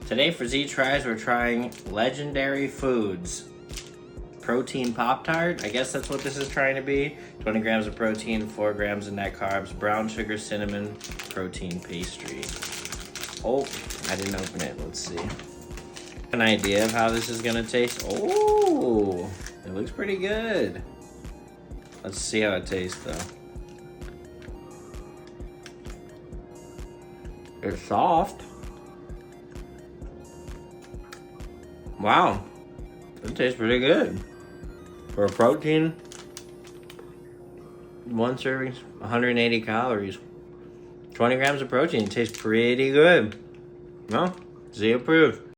Today for Z Tries, we're trying Legendary Foods Protein Pop-Tart. I guess that's what this is trying to be. 20 grams of protein, 4 grams of net carbs, brown sugar, cinnamon, protein pastry. Oh, I didn't open it. Let's see. An idea of how this is gonna taste. Oh, it looks pretty good. Let's see how it tastes though. It's soft. Wow, it tastes pretty good. For a protein, one serving, 180 calories. 20 grams of protein, it tastes pretty good. Well, Z approved.